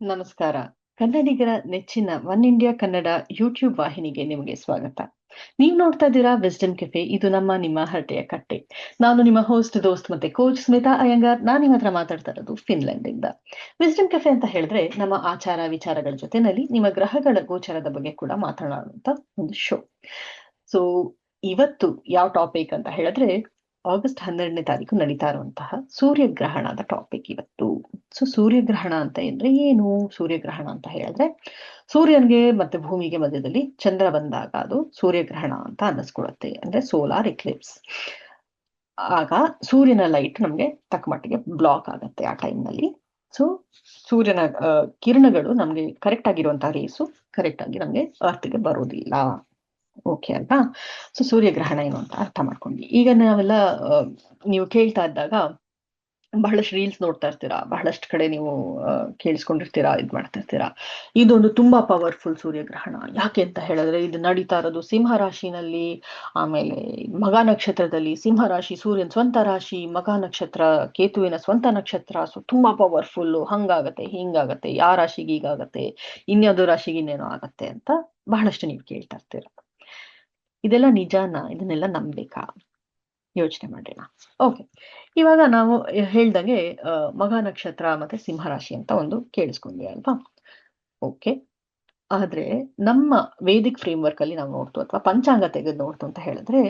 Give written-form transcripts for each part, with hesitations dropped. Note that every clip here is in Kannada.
ನಮಸ್ಕಾರ. ಕನ್ನಡಿಗರ ನೆಚ್ಚಿನ ಒನ್ ಇಂಡಿಯಾ ಕನ್ನಡ ಯೂಟ್ಯೂಬ್ ವಾಹಿನಿಗೆ ನಿಮಗೆ ಸ್ವಾಗತ. ನೀವು ನೋಡ್ತಾ ಇದ್ದೀರಾ ವಿಸ್ಡಮ್ ಕೆಫೆ. ಇದು ನಿಮ್ಮ ಹರಟೆಯ ಕಟ್ಟೆ. ನಾನು ನಿಮ್ಮ ಹೋಸ್ಟ್, ದೋಸ್ತ್ ಮತ್ತೆ ಕೋಚ್ ಸ್ಮಿತಾ ಅಯ್ಯಂಗಾರ್. ನಾನು ನಿಮ್ಮ ಹತ್ರ ಮಾತಾಡ್ತಾ ಇರೋದು ಫಿನ್ಲೆಂಡ್ ಇಂದ. ವಿಸ್ಡಮ್ ಕೆಫೆ ಅಂತ ಹೇಳಿದ್ರೆ ನಮ್ಮ ಆಚಾರ ವಿಚಾರಗಳ ಜೊತೆನಲ್ಲಿ ನಿಮ್ಮ ಗ್ರಹಗಳ ಗೋಚರದ ಬಗ್ಗೆ ಕೂಡ ಮಾತನಾಡುವಂತ ಒಂದು ಶೋ. ಸೊ ಇವತ್ತು ಯಾವ ಟಾಪಿಕ್ ಅಂತ ಹೇಳಿದ್ರೆ ಆಗಸ್ಟ್ 12ನೇ ತಾರೀಕು ನಡೀತಾ ಇರುವಂತಹ ಸೂರ್ಯಗ್ರಹಣದ ಟಾಪಿಕ್ ಇವತ್ತು. ಸೊ ಸೂರ್ಯಗ್ರಹಣ ಅಂತ ಅಂದ್ರೆ ಏನು? ಸೂರ್ಯಗ್ರಹಣ ಅಂತ ಹೇಳಿದ್ರೆ ಸೂರ್ಯನ್ಗೆ ಮತ್ತೆ ಭೂಮಿಗೆ ಮಧ್ಯದಲ್ಲಿ ಚಂದ್ರ ಬಂದಾಗ ಅದು ಸೂರ್ಯಗ್ರಹಣ ಅಂತ ಅನ್ನಿಸ್ಕೊಳುತ್ತೆ, ಅಂದ್ರೆ ಸೋಲಾರ್ ಎಕ್ಲಿಪ್ಸ್. ಆಗ ಸೂರ್ಯನ ಲೈಟ್ ನಮ್ಗೆ ತಕ್ಕ ಮಟ್ಟಿಗೆ ಬ್ಲಾಕ್ ಆಗತ್ತೆ ಆ ಟೈಮ್ನಲ್ಲಿ. ಸೊ ಸೂರ್ಯನ ಕಿರಣಗಳು ನಮ್ಗೆ ಕರೆಕ್ಟ್ ಆಗಿರುವಂತಹ ರೇಸು ಕರೆಕ್ಟ್ ಆಗಿ ನಮ್ಗೆ ಅರ್ಥಗೆ ಬರೋದಿಲ್ಲ. ಓಕೆ ಅಲ್ವಾ? ಸೊ ಸೂರ್ಯಗ್ರಹಣ ಏನು ಅಂತ ಅರ್ಥ ಮಾಡ್ಕೊಂಡ್ವಿ. ಈಗ ನಾವೆಲ್ಲ ನೀವು ಕೇಳ್ತಾ ಇದ್ದಾಗ ಬಹಳಷ್ಟು ರೀಲ್ಸ್ ನೋಡ್ತಾ ಇರ್ತೀರಾ, ಬಹಳಷ್ಟು ಕಡೆ ನೀವು ಕೇಳಿಸ್ಕೊಂಡಿರ್ತೀರಾ, ಇದ್ ಮಾಡ್ತಾ ಇರ್ತೀರಾ. ಇದೊಂದು ತುಂಬಾ ಪವರ್ಫುಲ್ ಸೂರ್ಯಗ್ರಹಣ. ಯಾಕೆ ಅಂತ ಹೇಳಿದ್ರೆ ಇದು ನಡೀತಾ ಇರೋದು ಸಿಂಹ ರಾಶಿನಲ್ಲಿ, ಆಮೇಲೆ ಮಗ ನಕ್ಷತ್ರದಲ್ಲಿ. ಸಿಂಹ ರಾಶಿ ಸೂರ್ಯನ್ ಸ್ವಂತ ರಾಶಿ, ಮಗ ನಕ್ಷತ್ರ ಕೇತುವಿನ ಸ್ವಂತ ನಕ್ಷತ್ರ. ಸೊ ತುಂಬಾ ಪವರ್ಫುಲ್, ಹಂಗಾಗತ್ತೆ ಹಿಂಗಾಗತ್ತೆ, ಯಾವ ರಾಶಿಗೆ ಹೀಗಾಗತ್ತೆ, ಇನ್ಯಾವುದೋ ರಾಶಿಗೆ ಇನ್ನೇನೋ ಆಗತ್ತೆ ಅಂತ ಬಹಳಷ್ಟು ನೀವು ಕೇಳ್ತಾ ಇರ್ತೀರ. ಇದೆಲ್ಲ ನಿಜಾನ? ಇದನ್ನೆಲ್ಲ ನಂಬೇಕಾ? ಯೋಚನೆ ಮಾಡೋಣ. ಓಕೆ, ಇವಾಗ ನಾವು ಹೇಳ್ದಂಗೆ ಮಘ ನಕ್ಷತ್ರ ಮತ್ತೆ ಸಿಂಹರಾಶಿ ಅಂತ ಒಂದು ಕೇಳಿಸ್ಕೊಂಡ್ವಿ ಅಲ್ವಾ? ಓಕೆ, ಆದ್ರೆ ನಮ್ಮ ವೇದಿಕ್ ಫ್ರೇಮ್ವರ್ಕ್ ಅಲ್ಲಿ ನಾವು ನೋಡ್ತು ಅಥವಾ ಪಂಚಾಂಗ ತೆಗೆದು ನೋಡ್ತು ಅಂತ ಹೇಳಿದ್ರೆ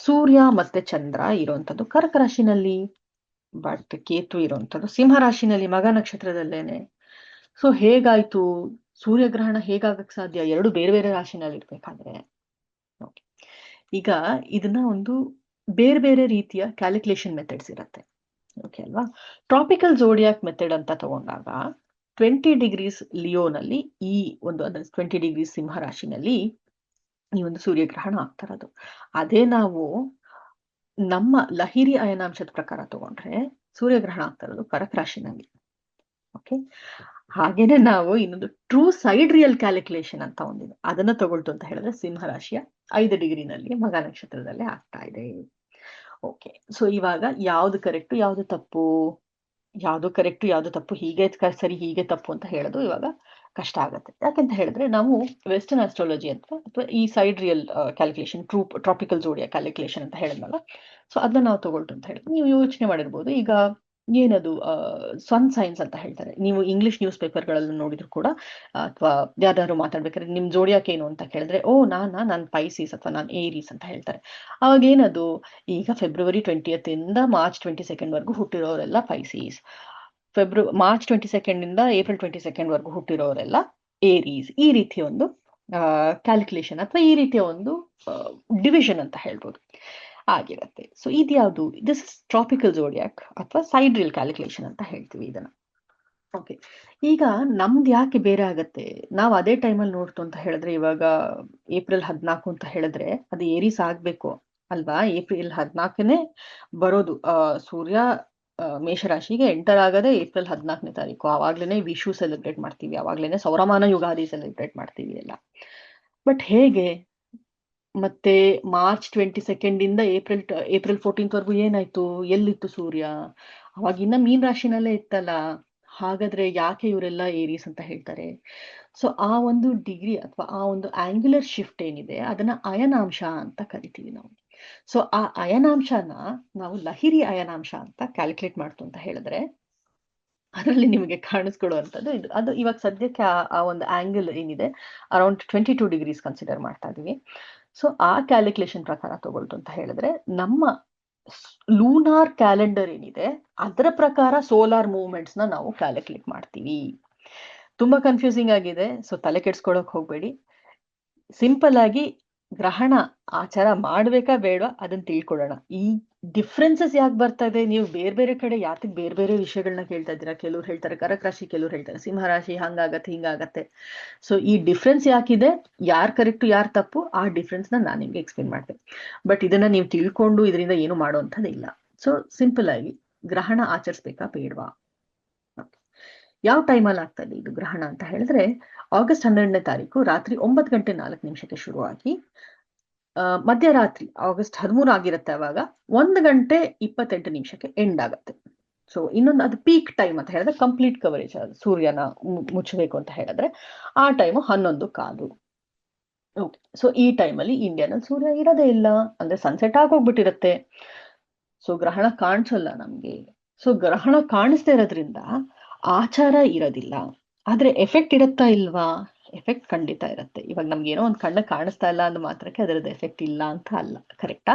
ಸೂರ್ಯ ಮತ್ತೆ ಚಂದ್ರ ಇರುವಂತದ್ದು ಕರ್ಕ ರಾಶಿನಲ್ಲಿ, ಬಟ್ ಕೇತು ಇರುವಂತದ್ದು ಸಿಂಹರಾಶಿನಲ್ಲಿ ಮಘ ನಕ್ಷತ್ರದಲ್ಲೇನೆ. ಸೊ ಹೇಗಾಯ್ತು? ಸೂರ್ಯಗ್ರಹಣ ಹೇಗಾಗಕ್ ಸಾಧ್ಯ? ಎರಡು ಬೇರೆ ಬೇರೆ ರಾಶಿನಲ್ಲಿ ಇರ್ಬೇಕಾದ್ರೆ. ಓಕೆ, ಈಗ ಇದನ್ನ ಒಂದು ಬೇರೆ ಬೇರೆ ರೀತಿಯ ಕ್ಯಾಲ್ಕುಲೇಷನ್ ಮೆಥಡ್ಸ್ ಇರುತ್ತೆ. ಓಕೆ ಅಲ್ವಾ? ಟ್ರಾಪಿಕಲ್ ಝೋಡಿಯಾಕ್ ಮೆಥಡ್ ಅಂತ ತಗೊಂಡಾಗ 20 ಡಿಗ್ರೀಸ್ ಲಿಯೋನಲ್ಲಿ ಈ ಒಂದು 20 ಡಿಗ್ರೀಸ್ ಸಿಂಹ ರಾಶಿನಲ್ಲಿ ಈ ಒಂದು ಸೂರ್ಯಗ್ರಹಣ ಆಗ್ತಾ ಇರೋದು. ಅದೇ ನಾವು ನಮ್ಮ ಲಹಿರಿ ಅಯನಾಂಶದ ಪ್ರಕಾರ ತಗೊಂಡ್ರೆ ಸೂರ್ಯಗ್ರಹಣ ಆಗ್ತಾ ಇರೋದು ಕರ್ಕ ರಾಶಿನಲ್ಲಿ. ಓಕೆ, ಹಾಗೇನೆ ನಾವು ಇನ್ನೊಂದು ಟ್ರೂ ಸೈಡ್ ರಿಯಲ್ ಕ್ಯಾಲ್ಕುಲೇಷನ್ ಅಂತ ಒಂದಿದೆ, ಅದನ್ನ ತಗೊಳ್ತು ಅಂತ ಹೇಳಿದ್ರೆ ಸಿಂಹ ರಾಶಿಯ 5 ಡಿಗ್ರಿನಲ್ಲಿ ಮಘ ನಕ್ಷತ್ರದಲ್ಲೇ ಆಗ್ತಾ ಇದೆ. ಓಕೆ, ಸೊ ಇವಾಗ ಯಾವ್ದು ಕರೆಕ್ಟು ಯಾವ್ದು ತಪ್ಪು, ಯಾವ್ದು ಕರೆಕ್ಟು ಯಾವ್ದು ತಪ್ಪು, ಹೀಗೆ ಸರಿ ಹೀಗೆ ತಪ್ಪು ಅಂತ ಹೇಳೋದು ಇವಾಗ ಕಷ್ಟ ಆಗತ್ತೆ. ಯಾಕಂತ ಹೇಳಿದ್ರೆ ನಾವು ವೆಸ್ಟರ್ನ್ ಆಸ್ಟ್ರಾಲಜಿ ಅಥವಾ ಈ ಸೈಡ್ ರಿಯಲ್ ಕ್ಯಾಲ್ಕುಲೇಷನ್, ಟ್ರಾಪಿಕಲ್ ಜೋಡಿಯ ಕ್ಯಾಲ್ಕುಲೇಷನ್ ಅಂತ ಹೇಳಿದ್ನಲ್ಲ, ಸೊ ಅದನ್ನ ನಾವು ತಗೊಳ್ತು ಅಂತ ಹೇಳಿದ್ರೆ ನೀವು ಯೋಚನೆ ಮಾಡಿರ್ಬೋದು, ಈಗ ಏನದು ಸನ್ ಸೈನ್ಸ್ ಅಂತ ಹೇಳ್ತಾರೆ. ನೀವು ಇಂಗ್ಲಿಷ್ ನ್ಯೂಸ್ ಪೇಪರ್ಗಳಲ್ಲಿ ನೋಡಿದ್ರು ಕೂಡ ಅಥವಾ ಯಾವ್ದಾದ್ರು ಮಾತಾಡ್ಬೇಕಾದ್ರೆ ನಿಮ್ ಜೋಡಿಯಾಕ್ ಏನು ಅಂತ ಕೇಳಿದ್ರೆ ನಾನ್ ಪೈಸೀಸ್ ಅಥವಾ ನಾನ್ ಏರೀಸ್ ಅಂತ ಹೇಳ್ತಾರೆ. ಅವಾಗ ಏನದು, ಈಗ ಫೆಬ್ರವರಿ 20th ಇಂದ ಮಾರ್ಚ್ 22nd ವರ್ಗೂ ಹುಟ್ಟಿರೋರೆಲ್ಲ ಪೈಸೀಸ್, ಮಾರ್ಚ್ 22nd ಇಂದ ಏಪ್ರಿಲ್ 22nd ವರ್ಗೂ ಹುಟ್ಟಿರೋರೆಲ್ಲ ಏರೀಸ್. ಈ ರೀತಿಯ ಒಂದು ಕ್ಯಾಲ್ಕುಲೇಷನ್ ಅಥವಾ ಈ ರೀತಿಯ ಒಂದು ಡಿವಿಷನ್ ಅಂತ ಹೇಳ್ಬೋದು ಆಗಿರತ್ತೆ. ಸೊ ಇದ್ಯಾವುದು? ದಿಸ್ ಇಸ್ ಟ್ರಾಪಿಕಲ್ ಜೋಡಿಯಾಕ್ ಅಥವಾ ಸೈಡ್ ರಿಯಲ್ ಕ್ಯಾಲ್ಕುಲೇಷನ್ ಅಂತ ಹೇಳ್ತೀವಿ ಇದನ್ನ. ಓಕೆ, ಈಗ ನಮ್ದು ಯಾಕೆ ಬೇರೆ ಆಗತ್ತೆ? ನಾವು ಅದೇ ಟೈಮಲ್ಲಿ ನೋಡ್ತು ಅಂತ ಹೇಳಿದ್ರೆ ಇವಾಗ ಏಪ್ರಿಲ್ 14 ಅಂತ ಹೇಳಿದ್ರೆ ಅದು ಏರೀಸ್ ಆಗ್ಬೇಕು ಅಲ್ವಾ? ಏಪ್ರಿಲ್ 14ನೇ ಬರೋದು. ಸೂರ್ಯ ಮೇಷರಾಶಿಗೆ ಎಂಟರ್ ಆಗದೆ ಏಪ್ರಿಲ್ 14ನೇ ತಾರೀಕು. ಆವಾಗ್ಲೇನೆ ವಿಶು ಸೆಲೆಬ್ರೇಟ್ ಮಾಡ್ತೀವಿ, ಆವಾಗ್ಲೇನೆ ಸೌರಮಾನ ಯುಗಾದಿ ಸೆಲೆಬ್ರೇಟ್ ಮಾಡ್ತೀವಿ ಎಲ್ಲ. ಬಟ್ ಹೇಗೆ? ಮತ್ತೆ ಮಾರ್ಚ್ 22nd ಇಂದ ಏಪ್ರಿಲ್ 14th ವರ್ಗೂ ಏನಾಯ್ತು? ಎಲ್ಲಿತ್ತು ಸೂರ್ಯ? ಅವಾಗಿನ್ನ ಮೀನ್ ರಾಶಿನಲ್ಲೇ ಇತ್ತಲ್ಲ. ಹಾಗಾದ್ರೆ ಯಾಕೆ ಇವರೆಲ್ಲ ಏರೀಸ್ ಅಂತ ಹೇಳ್ತಾರೆ? ಸೊ ಆ ಒಂದು ಡಿಗ್ರಿ ಅಥವಾ ಆ ಒಂದು ಆಂಗ್ಯುಲರ್ ಶಿಫ್ಟ್ ಏನಿದೆ ಅದನ್ನ ಅಯನಾಂಶ ಅಂತ ಕರಿತೀವಿ ನಾವು. ಸೊ ಆ ಅಯನಾಂಶನ ನಾವು ಲಹಿರಿ ಅಯನಾಂಶ ಅಂತ ಕ್ಯಾಲ್ಕುಲೇಟ್ ಮಾಡ್ತು ಅಂತ ಹೇಳಿದ್ರೆ ಅದರಲ್ಲಿ ನಿಮಗೆ ಕಾಣಿಸ್ಕೊಡುವಂಥದ್ದು ಇದು. ಅದು ಇವಾಗ ಸದ್ಯಕ್ಕೆ ಆ ಒಂದು ಆಂಗಲ್ ಏನಿದೆ ಅರೌಂಡ್ 22 ಡಿಗ್ರೀಸ್ ಕನ್ಸಿಡರ್ ಮಾಡ್ತಾ ಇದೀವಿ. ಸೊ ಆ ಕ್ಯಾಲ್ಕುಲೇಷನ್ ಪ್ರಕಾರ ತಗೊಳ್ತು ಅಂತ ಹೇಳಿದ್ರೆ ನಮ್ಮ ಲೂನಾರ್ ಕ್ಯಾಲೆಂಡರ್ ಏನಿದೆ ಅದರ ಪ್ರಕಾರ ಸೋಲಾರ್ ಮೂವ್ಮೆಂಟ್ಸ್ ನ ನಾವು ಕ್ಯಾಲ್ಕುಲೇಟ್ ಮಾಡ್ತೀವಿ. ತುಂಬಾ ಕನ್ಫ್ಯೂಸಿಂಗ್ ಆಗಿದೆ, ಸೊ ತಲೆ ಕೆಡ್ಸ್ಕೊಳಕ್ ಹೋಗ್ಬೇಡಿ. ಸಿಂಪಲ್ ಆಗಿ ಗ್ರಹಣ ಆಚಾರ ಮಾಡ್ಬೇಕಾ ಬೇಡವಾ ಅದನ್ನ ತಿಳ್ಕೊಳ್ಳೋಣ. ಈ ಡಿಫ್ರೆನ್ಸಸ್ ಯಾಕೆ ಬರ್ತಾ ಇದೆ? ನೀವು ಬೇರೆ ಬೇರೆ ಕಡೆ ಯಾತಕ್ ಬೇರೆ ಬೇರೆ ವಿಷಯಗಳನ್ನ ಕೇಳ್ತಾ ಇದ್ದೀರಾ? ಕೆಲವ್ರು ಹೇಳ್ತಾರೆ ಕರ್ಕ ರಾಶಿ, ಕೆಲವ್ರು ಹೇಳ್ತಾರೆ ಸಿಂಹ ರಾಶಿ, ಹಂಗಾಗತ್ತೆ ಹಿಂಗಾಗತ್ತೆ. ಸೊ ಈ ಡಿಫ್ರೆನ್ಸ್ ಯಾಕಿದೆ, ಯಾರ್ ಕರೆಕ್ಟ್ ಯಾರ್ ತಪ್ಪು, ಆ ಡಿಫ್ರೆನ್ಸ್ ನ ನಾನು ನಿಮ್ಗೆ ಎಕ್ಸ್ಪ್ಲೇನ್ ಮಾಡ್ತೇನೆ. ಬಟ್ ಇದನ್ನ ನೀವು ತಿಳ್ಕೊಂಡು ಇದರಿಂದ ಏನು ಮಾಡುವಂಥದ್ದಿಲ್ಲ. ಸೊ ಸಿಂಪಲ್ ಆಗಿ ಗ್ರಹಣ ಆಚರಿಸ್ಬೇಕಾ ಬೇಡವಾ? ಯಾವ ಟೈಮಲ್ಲಿ ಆಗ್ತಾ ಇದೆ ಇದು ಗ್ರಹಣ ಅಂತ ಹೇಳಿದ್ರೆ ಆಗಸ್ಟ್ 12ನೇ ತಾರೀಕು ರಾತ್ರಿ 9:04 ಶುರುವಾಗಿ ಮಧ್ಯರಾತ್ರಿ ಆಗಸ್ಟ್ 13 ಆಗಿರುತ್ತೆ, ಅವಾಗ 1:28 ಎಂಡ್ ಆಗತ್ತೆ. ಸೊ ಇನ್ನೊಂದು ಅದು ಪೀಕ್ ಟೈಮ್ ಅಂತ ಹೇಳಿದ್ರೆ ಕಂಪ್ಲೀಟ್ ಕವರೇಜ್, ಅದು ಸೂರ್ಯನ ಮುಚ್ಚಬೇಕು ಅಂತ ಹೇಳಿದ್ರೆ ಆ ಟೈಮು 11:15. ಓಕೆ, ಸೊ ಈ ಟೈಮಲ್ಲಿ ಇಂಡಿಯಾನಲ್ಲಿ ಸೂರ್ಯ ಇರೋದೇ ಇಲ್ಲ, ಅಂದ್ರೆ ಸನ್ಸೆಟ್ ಆಗೋಗ್ಬಿಟ್ಟಿರತ್ತೆ. ಸೊ ಗ್ರಹಣ ಕಾಣಿಸಲ್ಲ ನಮ್ಗೆ. ಸೊ ಗ್ರಹಣ ಕಾಣಿಸ್ತಾ ಇರೋದ್ರಿಂದ ಆಚಾರ ಇರೋದಿಲ್ಲ. ಆದ್ರೆ ಎಫೆಕ್ಟ್ ಇರುತ್ತಾ ಇಲ್ವಾ? ಎಫೆಕ್ಟ್ ಖಂಡಿತ ಇರುತ್ತೆ. ಇವಾಗ ನಮ್ಗೆ ಏನೋ ಒಂದು ಕಣ್ಣ ಕಾಣಿಸ್ತಾ ಇಲ್ಲ ಅಂದ ಮಾತ್ರಕ್ಕೆ ಅದರದ್ದು ಎಫೆಕ್ಟ್ ಇಲ್ಲ ಅಂತ ಅಲ್ಲ, ಕರೆಕ್ಟಾ?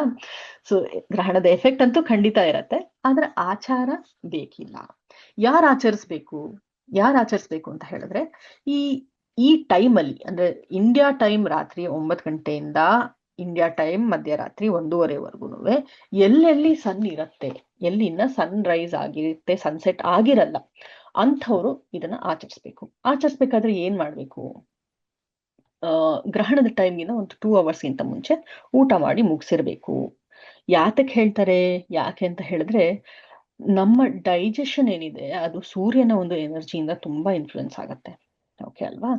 ಸೊ ಗ್ರಹಣದ ಎಫೆಕ್ಟ್ ಅಂತೂ ಖಂಡಿತ ಇರತ್ತೆ, ಆದ್ರೆ ಆಚಾರ ಬೇಕಿಲ್ಲ. ಯಾರು ಆಚರಿಸ್ಬೇಕು? ಅಂತ ಹೇಳಿದ್ರೆ ಈ ಈ ಟೈಮಲ್ಲಿ, ಅಂದ್ರೆ ಇಂಡಿಯಾ ಟೈಮ್ ರಾತ್ರಿ 9 ಗಂಟೆಯಿಂದ ಇಂಡಿಯಾ ಟೈಮ್ ಮಧ್ಯರಾತ್ರಿ 1:30ವರೆಗೂ ಎಲ್ಲೆಲ್ಲಿ ಸನ್ ಇರತ್ತೆ, ಎಲ್ಲಿ ಇನ್ನ ಸನ್ ರೈಸ್ ಆಗಿರುತ್ತೆ, ಸನ್ಸೆಟ್ ಆಗಿರಲ್ಲ, ಅಂಥವ್ರು ಇದನ್ನ ಆಚರಿಸ್ಬೇಕಾದ್ರೆ ಏನ್ ಮಾಡ್ಬೇಕು? ಗ್ರಹಣದ ಟೈಮ್ಗಿಂತ ಒಂದು 2 ಅವರ್ಸ್ಗಿಂತ ಮುಂಚೆ ಊಟ ಮಾಡಿ ಮುಗಿಸಿರ್ಬೇಕು. ಯಾಕೆ ಅಂತ ಹೇಳಿದ್ರೆ ನಮ್ಮ ಡೈಜೆಷನ್ ಏನಿದೆ ಅದು ಸೂರ್ಯನ ಒಂದು ಎನರ್ಜಿಯಿಂದ ತುಂಬಾ ಇನ್ಫ್ಲುಯೆನ್ಸ್ ಆಗತ್ತೆ. ಓಕೆ ಅಲ್ವಾ?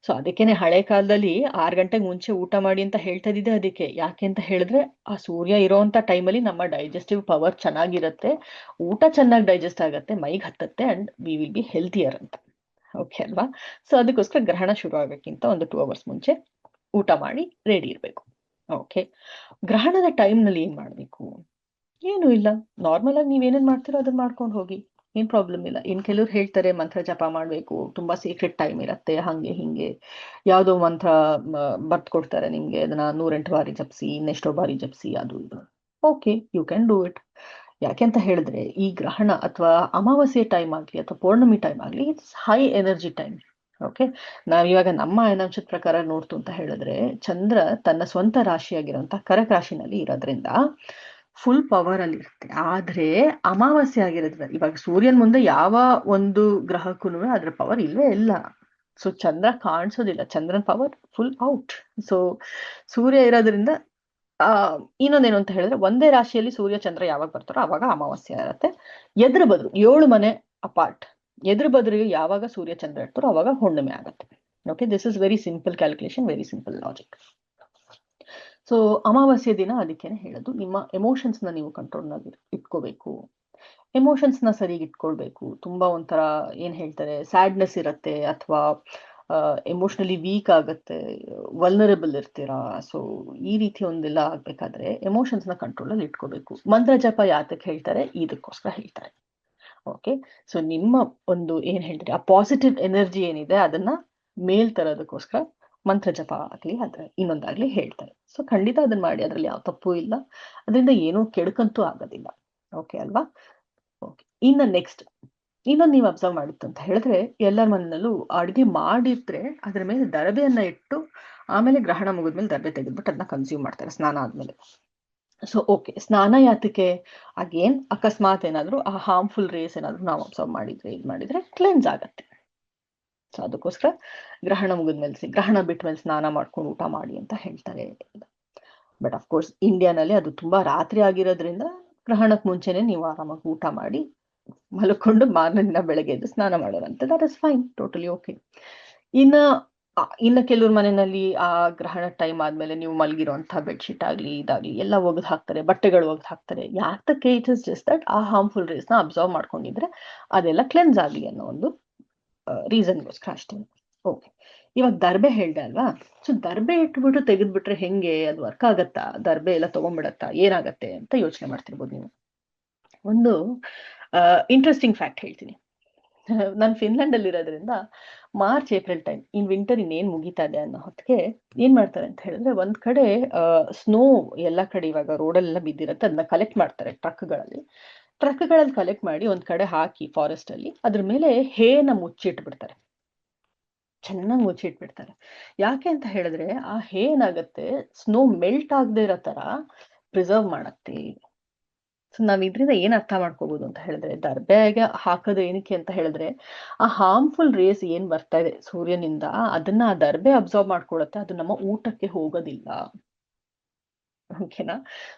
ಸೊ ಅದಕ್ಕೇನೆ ಹಳೆ ಕಾಲದಲ್ಲಿ 6 ಗಂಟೆಗೆ ಮುಂಚೆ ಊಟ ಮಾಡಿ ಅಂತ ಹೇಳ್ತಾ ಇದ್ದಿದ್ದೆ ಅದಕ್ಕೆ. ಯಾಕೆ ಅಂತ ಹೇಳಿದ್ರೆ ಆ ಸೂರ್ಯ ಇರೋಂಥ ಟೈಮಲ್ಲಿ ನಮ್ಮ ಡೈಜೆಸ್ಟಿವ್ ಪವರ್ ಚೆನ್ನಾಗಿರುತ್ತೆ, ಊಟ ಚೆನ್ನಾಗಿ ಡೈಜೆಸ್ಟ್ ಆಗತ್ತೆ, ಮೈಗೆ ಹತ್ತತ್ತೆ, and we will be healthier ಅಂತ. ಓಕೆ ಅಲ್ವಾ? ಸೊ ಅದಕ್ಕೋಸ್ಕರ ಗ್ರಹಣ ಶುರು ಆಗೋಕ್ಕಿಂತ ಒಂದು 2 ಅವರ್ಸ್ ಮುಂಚೆ ಊಟ ಮಾಡಿ ರೆಡಿ ಇರಬೇಕು. ಓಕೆ, ಗ್ರಹಣದ ಟೈಮ್ನಲ್ಲಿ ಏನ್ ಮಾಡಬೇಕು? ಏನು ಇಲ್ಲ, ನಾರ್ಮಲ್ ಆಗಿ ನೀವೇನೇನ್ ಮಾಡ್ತೀರೋ ಅದನ್ನ ಮಾಡ್ಕೊಂಡು ಹೋಗಿ, ಏನ್ ಪ್ರಾಬ್ಲಮ್ ಇಲ್ಲ. ಕೆಲವ್ರು ಹೇಳ್ತಾರೆ ಮಂತ್ರ ಜಪ ಮಾಡ್ಬೇಕು, ತುಂಬಾ ಸೀಕ್ರೆಟ್ ಟೈಮ್ ಇರತ್ತೆ, ಹಂಗೆ ಹಿಂಗೆ ಯಾವ್ದೋ ಮಂತ್ರ ಬರ್ತ್ ಕೊಡ್ತಾರೆ ನಿಮ್ಗೆ, ಅದನ್ನ 108 ಬಾರಿ ಜಪಿಸಿ, ಇನ್ನೆಷ್ಟೋ ಬಾರಿ ಜಪಿಸಿ, ಅದು ಇದು. Okay, you can do it. ಯಾಕೆಂತ ಹೇಳಿದ್ರೆ ಈ ಗ್ರಹಣ ಅಥವಾ ಅಮಾವಾಸ್ಯೆ ಟೈಮ್ ಆಗ್ಲಿ ಅಥವಾ ಪೌರ್ಣಮಿ ಟೈಮ್ ಆಗ್ಲಿ, it's high energy time. Okay, ನಾವಿವಾಗ ನಮ್ಮ ಆಯನಾಂಶದ ಪ್ರಕಾರ ನೋಡ್ತು ಅಂತ ಹೇಳಿದ್ರೆ ಚಂದ್ರ ತನ್ನ ಸ್ವಂತ ರಾಶಿಯಾಗಿರುವಂತ ಕರ್ಕ ರಾಶಿನಲ್ಲಿ ಇರೋದ್ರಿಂದ ಫುಲ್ ಪವರ್ ಅಲ್ಲಿ ಇರುತ್ತೆ. ಆದ್ರೆ ಅಮಾವಾಸ್ಯೆ ಆಗಿರೋದ್ರಿಂದ ಇವಾಗ ಸೂರ್ಯನ್ ಮುಂದೆ ಯಾವ ಒಂದು ಗ್ರಹಕ್ಕೂ ಅದ್ರ ಪವರ್ ಇಲ್ವೇ ಇಲ್ಲ. ಸೊ ಚಂದ್ರ ಕಾಣಿಸೋದಿಲ್ಲ, ಚಂದ್ರನ್ ಪವರ್ ಫುಲ್ ಔಟ್. ಸೊ ಸೂರ್ಯ ಇರೋದ್ರಿಂದ ಇನ್ನೊಂದೇನು ಅಂತ ಹೇಳಿದ್ರೆ ಒಂದೇ ರಾಶಿಯಲ್ಲಿ ಸೂರ್ಯ ಚಂದ್ರ ಯಾವಾಗ ಬರ್ತಾರೋ ಅವಾಗ ಅಮಾವಾಸ್ಯೆ ಇರುತ್ತೆ. ಎದುರು ಬದ್ರು 7 ಮನೆ ಅಪಾರ್ಟ್, ಎದುರು ಬದ್ರಿಗೆ ಯಾವಾಗ ಸೂರ್ಯ ಚಂದ್ರ ಇರ್ತಾರೋ ಅವಾಗ ಹುಣ್ಣಿಮೆ ಆಗುತ್ತೆ. Okay, this is very simple calculation, very simple logic. So ಅಮಾವಾಸ್ಯೆ ದಿನ ಅದಕ್ಕೇನೆ ಹೇಳೋದು, ನಿಮ್ಮ ಎಮೋಷನ್ಸ್ ನ ನೀವು ಕಂಟ್ರೋಲ್ ನಲ್ಲಿ ಇಟ್ಕೋಬೇಕು. ಎಮೋಷನ್ಸ್ ನ ಸರಿಯಾಗಿ ಇಟ್ಕೊಳ್ಬೇಕು. ತುಂಬಾ ಒಂಥರ ಏನ್ ಹೇಳ್ತಾರೆ, ಸ್ಯಾಡ್ನೆಸ್ ಇರತ್ತೆ ಅಥವಾ ಎಮೋಷನಲಿ ವೀಕ್ ಆಗತ್ತೆ, ವಲ್ನರಬಲ್ ಇರ್ತೀರಾ. ಸೊ ಈ ರೀತಿ ಒಂದೆಲ್ಲ ಆಗ್ಬೇಕಾದ್ರೆ ಎಮೋಷನ್ಸ್ ನ ಕಂಟ್ರೋಲ್ ಅಲ್ಲಿ ಇಟ್ಕೋಬೇಕು. ಮಂತ್ರ ಜಪ ಯಾತಕ್ಕೆ ಹೇಳ್ತಾರೆ? ಇದಕ್ಕೋಸ್ಕರ ಹೇಳ್ತಾರೆ. ಓಕೆ, ಸೊ ನಿಮ್ಮ ಒಂದು ಏನ್ ಹೇಳ್ತಾರೆ ಆ ಪಾಸಿಟಿವ್ ಎನರ್ಜಿ ಏನಿದೆ ಅದನ್ನ ಮೇಲ್ ತರೋದಕ್ಕೋಸ್ಕರ ಮಂತ್ರ ಜಪ ಆಗ್ಲಿ ಅದ್ರ ಇನ್ನೊಂದಾಗ್ಲಿ ಹೇಳ್ತಾರೆ. ಸೊ ಖಂಡಿತ ಅದನ್ನ ಮಾಡಿ, ಅದ್ರಲ್ಲಿ ಯಾವ ತಪ್ಪು ಇಲ್ಲ, ಅದರಿಂದ ಏನೂ ಕೆಡುಕಂತೂ ಆಗೋದಿಲ್ಲ. ಓಕೆ ಅಲ್ವಾ? ಓಕೆ, ಇನ್ನ ನೆಕ್ಸ್ಟ್ ಇನ್ನೊಂದು ನೀವು ಅಬ್ಸರ್ವ್ ಮಾಡಿತ್ತು ಅಂತ ಹೇಳಿದ್ರೆ, ಎಲ್ಲರ ಮನೆಯಲ್ಲೂ ಅಡುಗೆ ಮಾಡಿದ್ರೆ ಅದ್ರ ಮೇಲೆ ದರಬೆಯನ್ನ ಇಟ್ಟು ಆಮೇಲೆ ಗ್ರಹಣ ಮುಗಿದ್ಮೇಲೆ ದರಬೆ ತೆಗೆದ್ಬಿಟ್ಟು ಅದನ್ನ ಕನ್ಸ್ಯೂಮ್ ಮಾಡ್ತಾರೆ ಸ್ನಾನ ಆದ್ಮೇಲೆ. ಸೊ ಓಕೆ, ಸ್ನಾನ ಯಾತಕ್ಕೆ? ಅಗೇನ್ ಅಕಸ್ಮಾತ್ ಏನಾದ್ರು ಆ ಹಾರ್ಮ್ಫುಲ್ ರೇಸ್ ಏನಾದ್ರು ನಾವು ಅಬ್ಸರ್ವ್ ಮಾಡಿದ್ರೆ ಕ್ಲೆನ್ಸ್ ಆಗತ್ತೆ. ಸೊ ಅದಕ್ಕೋಸ್ಕರ ಗ್ರಹಣ ಮುಗಿದ್ಮೇಲೆ, ಗ್ರಹಣ ಬಿಟ್ಮೇಲೆ ಸ್ನಾನ ಮಾಡ್ಕೊಂಡು ಊಟ ಮಾಡಿ ಅಂತ ಹೇಳ್ತಾರೆ. ಬಟ್ ಅಫ್ಕೋರ್ಸ್ ಇಂಡಿಯಾನಲ್ಲಿ ಅದು ತುಂಬಾ ರಾತ್ರಿ ಆಗಿರೋದ್ರಿಂದ ಗ್ರಹಣಕ್ಕೆ ಮುಂಚೆನೆ ನೀವು ಆರಾಮಾಗಿ ಊಟ ಮಾಡಿ ಮಲ್ಕೊಂಡು ಮಾರನೇ ದಿನ ಬೆಳಗ್ಗೆ ಎದ್ದು ಸ್ನಾನ ಮಾಡೋರಂತೆ, that is fine, totally okay. ಇನ್ನ ಕೆಲವ್ರ ಮನೆಯಲ್ಲಿ ಆ ಗ್ರಹಣ ಟೈಮ್ ಆದ್ಮೇಲೆ ನೀವು ಮಲಗಿರುವಂತಹ ಬೆಡ್ಶೀಟ್ ಆಗ್ಲಿ ಇದಾಗ್ಲಿ ಎಲ್ಲ ಒಗೆದು ಹಾಕ್ತಾರೆ, ಬಟ್ಟೆಗಳು ಒಗೆದು ಹಾಕ್ತಾರೆ. ಯಾತಕ್ಕೆ? ಇಟ್ ಇಸ್ ಜಸ್ಟ್ ದಟ್ ಆ ಹಾರ್ಮ್ಫುಲ್ ರೇಸ್ ನ ಅಬ್ಸರ್ವ್ ಮಾಡ್ಕೊಂಡಿದ್ರೆ ಅದೆಲ್ಲ ಕ್ಲೆನ್ಸ್ ಆಗ್ಲಿ ಅನ್ನೋ ಒಂದು ರೀಸನ್ಗೋಸ್ಕರ ಅಷ್ಟೇ. ಓಕೆ, ಇವಾಗ ದರ್ಬೆ ಹೇಳ್ದೆ ಅಲ್ವಾ? ಸೊ ದರ್ಬೆ ಇಟ್ಬಿಟ್ಟು ತೆಗೆದ್ಬಿಟ್ರೆ ಹೆಂಗೆ, ಅದು ವರ್ಕ್ ಆಗತ್ತಾ? ದರ್ಬೆ ಎಲ್ಲ ತಗೊಂಡ್ಬಿಡತ್ತಾ? ಏನಾಗತ್ತೆ ಅಂತ ಯೋಚನೆ ಮಾಡ್ತಿರ್ಬೋದು ನೀವು. ಒಂದು ಇಂಟ್ರೆಸ್ಟಿಂಗ್ ಫ್ಯಾಕ್ಟ್ ಹೇಳ್ತೀನಿ. ನಾನು ಫಿನ್ಲೆಂಡ್ ಅಲ್ಲಿ ಇರೋದ್ರಿಂದ March April time in winter ಇನ್ನೇನ್ ಮುಗಿತಾ ಇದೆ ಅನ್ನೋ ಹೊತ್ತಿಗೆ ಏನ್ ಮಾಡ್ತಾರೆ ಅಂತ ಹೇಳಿದ್ರೆ, ಒಂದ್ ಕಡೆ ಸ್ನೋ ಎಲ್ಲ ಕಡೆ ಇವಾಗ ರೋಡಲ್ಲೆಲ್ಲ ಬಿದ್ದಿರತ್ತೆ, ಅದನ್ನ ಕಲೆಕ್ಟ್ ಮಾಡ್ತಾರೆ ಟ್ರಕ್ಗಳಲ್ಲಿ ಕಲೆಕ್ಟ್ ಮಾಡಿ ಒಂದ್ ಕಡೆ ಹಾಕಿ ಫಾರೆಸ್ಟ್ ಅಲ್ಲಿ ಅದ್ರ ಮೇಲೆ ಹೇನ ಮುಚ್ಚಿಟ್ಬಿಡ್ತಾರೆ, ಚೆನ್ನಾಗಿ ಮುಚ್ಚಿಟ್ಬಿಡ್ತಾರೆ. ಯಾಕೆ ಅಂತ ಹೇಳಿದ್ರೆ ಆ ಹೇ ಏನಾಗತ್ತೆ, ಸ್ನೋ ಮೆಲ್ಟ್ ಆಗದೆ ಇರೋ ತರ ಪ್ರಿಸರ್ವ್ ಮಾಡತ್ತೆ. ಸೊ ನಾವ್ ಇದ್ರಿಂದ ಏನ್ ಅರ್ಥ ಮಾಡ್ಕೋಬಹುದು ಅಂತ ಹೇಳಿದ್ರೆ, ದರ್ಬೆಗೆ ಹಾಕೋದು ಏನಕ್ಕೆ ಅಂತ ಹೇಳಿದ್ರೆ ಆ ಹಾರ್ಮ್ಫುಲ್ ರೇಸ್ ಏನ್ ಬರ್ತಾ ಇದೆ ಸೂರ್ಯನಿಂದ ಅದನ್ನ ಆ ದರ್ಬೆ ಅಬ್ಸರ್ವ್ ಮಾಡ್ಕೊಳತ್ತೆ, ಅದು ನಮ್ಮ ಊಟಕ್ಕೆ ಹೋಗೋದಿಲ್ಲ. ಓಕೆನಾ?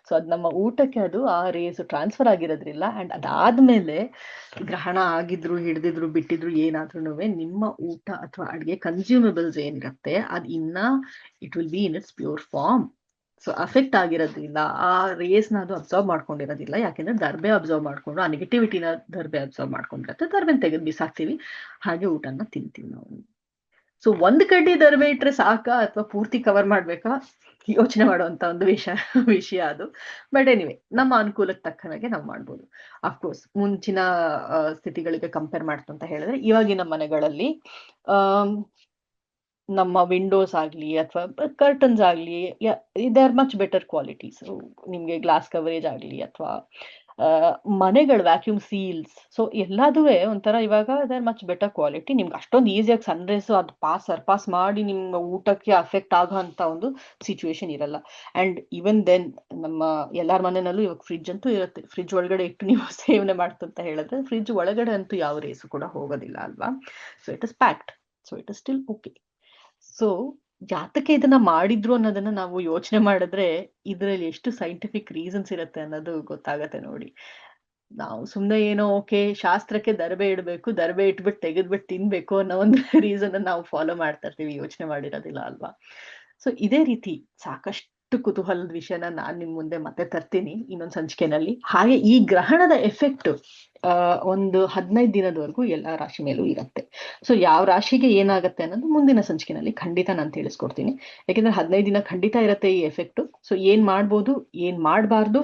ಸೊ ಅದ್ ನಮ್ಮ ಊಟಕ್ಕೆ ಅದು ಆ ರೇಸ್ ಟ್ರಾನ್ಸ್ಫರ್ ಆಗಿರೋದ್ರಿಲ್ಲ. ಅಂಡ್ ಅದಾದ್ಮೇಲೆ ಗ್ರಹಣ ಆಗಿದ್ರು ಹಿಡ್ದಿದ್ರು ಬಿಟ್ಟಿದ್ರು ಏನಾದ್ರೂ ನಿಮ್ಮ ಊಟ ಅಥವಾ ಅಡ್ಗೆ ಕನ್ಸ್ಯೂಮಬಲ್ಸ್ ಏನಿರುತ್ತೆ ಅದ್ ಇನ್ನ it will be in its pure form. So affect ಆಗಿರೋದಿಲ್ಲ, ಆ ರೇಸ್ನ ಅದು ಅಬ್ಸರ್ವ್ ಮಾಡ್ಕೊಂಡಿರೋದಿಲ್ಲ. ಯಾಕೆಂದ್ರೆ ದರ್ಬೆ ಅಬ್ಸರ್ವ್ ಮಾಡ್ಕೊಂಡು ಆ ನೆಗೆಟಿವಿಟಿನ ದರ್ಬೆ ಅಬ್ಸರ್ವ್ ಮಾಡ್ಕೊಂಡಿರತ್ತೆ. ದರ್ಬೆನ ತೆಗೆದು ಬಿಸಾಕ್ತಿವಿ, ಹಾಗೆ ಊಟನ ತಿಂತೀವಿ ನಾವು. ಸೊ ಒಂದ್ ಕಡ್ಡಿ ದರ್ಬೆ ಇಟ್ರೆ ಸಾಕಾ ಅಥವಾ ಪೂರ್ತಿ ಕವರ್ ಮಾಡ್ಬೇಕಾ, ಯೋಚನೆ ಮಾಡುವಂತ ಒಂದು ವಿಷಯ ಅದು. ಬಟ್ ಎನಿವೆ, ನಮ್ಮ ಅನುಕೂಲಕ್ಕೆ ತಕ್ಕನಾಗೆ ನಾವು ಮಾಡ್ಬೋದು. ಅಫ್ಕೋರ್ಸ್ ಮುಂಚಿನ ಸ್ಥಿತಿಗಳಿಗೆ ಕಂಪೇರ್ ಮಾಡ್ತು ಅಂತ ಹೇಳಿದ್ರೆ, ಇವಾಗಿನ ಮನೆಗಳಲ್ಲಿ ನಮ್ಮ ವಿಂಡೋಸ್ ಆಗ್ಲಿ ಅಥವಾ ಕರ್ಟನ್ಸ್ ಆಗ್ಲಿ, they are much better qualities. ನಿಮ್ಗೆ ಗ್ಲಾಸ್ ಕವರೇಜ್ ಆಗ್ಲಿ ಅಥವಾ ಮನೆಗಳ ವ್ಯಾಕ್ಯೂಮ್ ಸೀಲ್ಸ್, ಸೊ ಎಲ್ಲಾದುವೆ ಒಂಥರ ಇವಾಗ they are much better quality. ನಿಮ್ಗೆ ಅಷ್ಟೊಂದು ಈಸಿಯಾಗಿ ಸನ್ರೈಸ್ ಅದು ಸರ್ಪಾಸ್ ಮಾಡಿ ನಿಮ್ಮ ಊಟಕ್ಕೆ ಅಫೆಕ್ಟ್ ಆಗೋ ಅಂತ ಒಂದು ಸಿಚುವೇಶನ್ ಇರಲ್ಲ. ಅಂಡ್ ಈವನ್ ದೆನ್ ನಮ್ಮ ಎಲ್ಲಾರ ಮನೆಯಲ್ಲೂ ಇವಾಗ ಫ್ರಿಡ್ಜ್ ಅಂತೂ ಇರುತ್ತೆ. ಫ್ರಿಡ್ಜ್ ಒಳಗಡೆ ಇಟ್ಟು ನೀವು ಸೇವನೆ ಮಾಡ್ತು ಅಂತ ಹೇಳಿದ್ರೆ, ಫ್ರಿಡ್ಜ್ ಒಳಗಡೆ ಅಂತೂ ಯಾವ ರೇಸು ಕೂಡ ಹೋಗೋದಿಲ್ಲ ಅಲ್ವಾ. So it is packed, so it is still okay. So ಯಾತಕ್ಕೆ ಇದನ್ನ ಮಾಡಿದ್ರು ಅನ್ನೋದನ್ನ ನಾವು ಯೋಚನೆ ಮಾಡಿದ್ರೆ ಇದ್ರಲ್ಲಿ ಎಷ್ಟು ಸೈಂಟಿಫಿಕ್ ರೀಸನ್ಸ್ ಇರುತ್ತೆ ಅನ್ನೋದು ಗೊತ್ತಾಗತ್ತೆ ನೋಡಿ. ನಾವು ಸುಮ್ನೆ ಏನೋ ಓಕೆ ಶಾಸ್ತ್ರಕ್ಕೆ ದರ್ಬೆ ಇಡ್ಬೇಕು, ದರ್ಬೆ ಇಟ್ಬಿಟ್ಟು ತೆಗೆದ್ಬಿಟ್ಟು ತಿನ್ಬೇಕು ಅನ್ನೋ ಒಂದು ರೀಸನ್ ನಾವು ಫಾಲೋ ಮಾಡ್ತಾ ಇರ್ತೀವಿ, ಯೋಚನೆ ಮಾಡಿರೋದಿಲ್ಲ ಅಲ್ವಾ. ಸೊ ಇದೇ ರೀತಿ ಸಾಕಷ್ಟು ಕುತೂಹಲದ ವಿಷಯನ ನಾನ್ ನಿಮ್ ಮುಂದೆ ಮತ್ತೆ ತರ್ತೀನಿ ಇನ್ನೊಂದು ಸಂಚಿಕೆನಲ್ಲಿ. ಹಾಗೆ ಈ ಗ್ರಹಣದ ಎಫೆಕ್ಟ್ ಒಂದು 15 ದಿನದವರೆಗೂ ಎಲ್ಲಾ ರಾಶಿ ಮೇಲೂ ಇರುತ್ತೆ. ಸೊ ಯಾವ ರಾಶಿಗೆ ಏನಾಗತ್ತೆ ಅನ್ನೋದು ಮುಂದಿನ ಸಂಚಿಕೆನಲ್ಲಿ ಖಂಡಿತ ನಾನು ತಿಳಿಸ್ಕೊಡ್ತೀನಿ. ಯಾಕೆಂದ್ರೆ 15 ದಿನ ಖಂಡಿತ ಇರುತ್ತೆ ಈ ಎಫೆಕ್ಟ್. ಸೊ ಏನ್ ಮಾಡ್ಬೋದು, ಏನ್ ಮಾಡಬಾರ್ದು,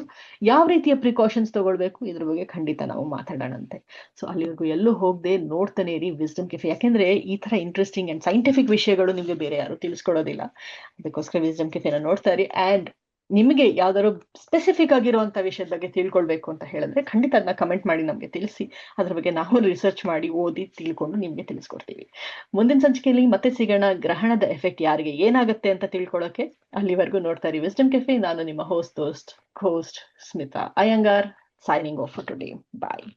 ಯಾವ ರೀತಿಯ ಪ್ರಿಕಾಷನ್ಸ್ ತಗೊಳ್ಬೇಕು, ಇದ್ರ ಬಗ್ಗೆ ಖಂಡಿತ ನಾವು ಮಾತಾಡೋಣಂತೆ. ಸೊ ಅಲ್ಲಿವರೆಗೂ ಎಲ್ಲೂ ಹೋಗದೆ ನೋಡ್ತಾನೆ ಇರಿ ವಿಸ್ಡಮ್ ಕೆಫೆ. ಯಾಕೆಂದ್ರೆ ಈ ತರ ಇಂಟ್ರೆಸ್ಟಿಂಗ್ ಅಂಡ್ ಸೈಂಟಿಫಿಕ್ ವಿಷಯಗಳು ನಿಮ್ಗೆ ಬೇರೆ ಯಾರು ತಿಳಿಸ್ಕೊಡೋದಿಲ್ಲ. ಅದಕ್ಕೋಸ್ಕರ ವಿಸ್ಡಮ್ ಕೆಫೆನ ನೋಡ್ತಾ ಇರಿ. ಅಂಡ್ ನಿಮಗೆ ಯಾವ್ದಾದ್ರು ಸ್ಪೆಸಿಫಿಕ್ ಆಗಿರುವಂತ ವಿಷಯದ ಬಗ್ಗೆ ತಿಳ್ಕೊಳ್ಬೇಕು ಅಂತ ಹೇಳಿದ್ರೆ ಖಂಡಿತ ಅದನ್ನ ಕಮೆಂಟ್ ಮಾಡಿ ನಮ್ಗೆ ತಿಳಿಸಿ. ಅದ್ರ ಬಗ್ಗೆ ನಾವು ರಿಸರ್ಚ್ ಮಾಡಿ ಓದಿ ತಿಳ್ಕೊಂಡು ನಿಮ್ಗೆ ತಿಳಿಸ್ಕೊಡ್ತೀವಿ. ಮುಂದಿನ ಸಂಚಿಕೆಯಲ್ಲಿ ಮತ್ತೆ ಸಿಗೋಣ, ಗ್ರಹಣದ ಎಫೆಕ್ಟ್ ಯಾರಿಗೆ ಏನಾಗುತ್ತೆ ಅಂತ ತಿಳ್ಕೊಳ್ಳೋಕೆ. ಅಲ್ಲಿವರೆಗೂ ನೋಡ್ತಾ ಇರಿ ವಿಸ್ಡಮ್ ಕೆಫೆ. ನಾನು ನಿಮ್ಮ host Smita Iyengar, signing off for today. Bye.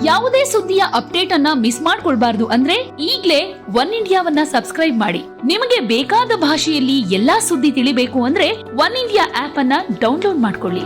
ಯಾವುದೇ ಸುದ್ದಿಯ ಅಪ್ಡೇಟ್ ಅನ್ನ ಮಿಸ್ ಮಾಡ್ಕೊಳ್ಬಾರ್ದು ಅಂದ್ರೆ ಈಗ್ಲೇ ಒನ್ ಇಂಡಿಯಾವನ್ನ ಸಬ್ಸ್ಕ್ರೈಬ್ ಮಾಡಿ. ನಿಮಗೆ ಬೇಕಾದ ಭಾಷೆಯಲ್ಲಿ ಎಲ್ಲಾ ಸುದ್ದಿ ತಿಳಿಬೇಕು ಅಂದ್ರೆ ಒನ್ ಇಂಡಿಯಾ ಆಪ್ ಅನ್ನ ಡೌನ್ಲೋಡ್ ಮಾಡ್ಕೊಳ್ಳಿ.